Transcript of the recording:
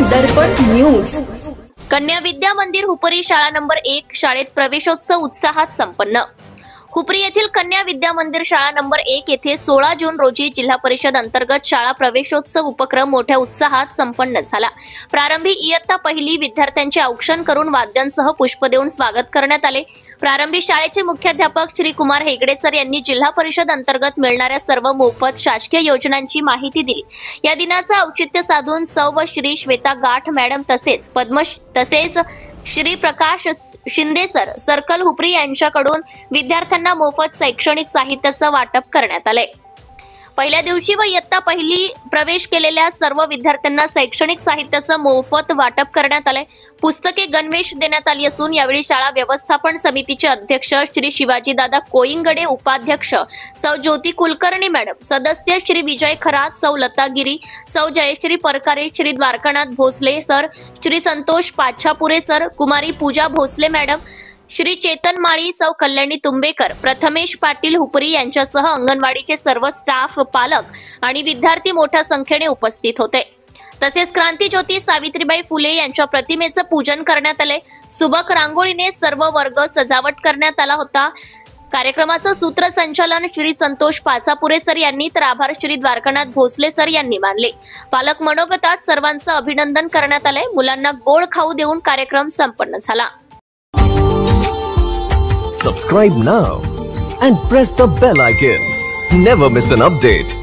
दर्पण news. कन्या विद्या मंदिर हुपरी शाळा नंबर 1 शाळेत प्रवेशोत्सव उत्साहात संपन्न। हुपरी येथील कन्या विद्या मंदिर शाळा नंबर 1 येथे 16 जून रोजी जिल्हा परिषद अंतर्गत शाळा प्रवेशोत्सव उपक्रम मोठ्या उत्साहात संपन्न झाला। प्रारंभी इयत्ता पहिली विद्यार्थ्यांचे औक्षण करून वाद्यांसह पुष्प देऊन स्वागत करण्यात आले। प्रारंभी शाळेचे मुख्याध्यापक श्री कुमार हेगडे सर यांनी जिल्हा परिषद अंतर्गत मिळणाऱ्या सर्व मोफत शासकीय योजनांची माहिती दिली। या दिनाचे औचित्य साधून सौ व श्री श्वेता गाठ मॅडम तसेच श्री प्रकाश शिंदे सर सर्कल हुपरी यांच्याकडून विद्यार्थ्यांना मोफत शैक्षणिक साहित्याचं वाटप करण्यात आले। पहिल्या दिवशी व इयत्ता पहिली प्रवेश केलेल्या सर्व विद्यार्थ्यांना शैक्षणिक साहित्याचं मोफत वाटप करण्यात आले। पुस्तके गणवेश देण्यात आली असून यावेळी शाळा व्यवस्थापन समितीचे अध्यक्ष श्री शिवाजीदादा कोईंगडे, उपाध्यक्ष सौ ज्योती कुलकर्णी मॅडम, सदस्य श्री विजय खरात, सौ लता गिरी, सौ जयश्री परकारे, श्री द्वारकानाथ भोसले सर, श्री संतोष पाछापुरे सर, कुमारी पूजा भोसले मॅडम, श्री चेतन माळी, सौ कल्याणी तुंबेकर, प्रथमेश पाटील हुपरी यांच्यासह अंगणवाडीचे सर्व स्टाफ, पालक आणि विद्यार्थी मोठ्या संख्येने उपस्थित होते। तसेच क्रांतीज्योती सावित्रीबाई फुले यांच्या प्रतिमेचं पूजन करण्यात आले। सुबक रांगोळीने सर्व वर्ग सजावट करण्यात आला होता। कार्यक्रमाचं सूत्रसंचालन श्री संतोष पाचापुरे सर यांनी तर आभार श्री द्वारकानाथ भोसले सर यांनी मानले। पालक मनोगतात सर्वांचं अभिनंदन करण्यात आले। मुलांना गोड खाऊ देऊन कार्यक्रम संपन्न झाला। Subscribe now and press the bell icon. Never miss an update.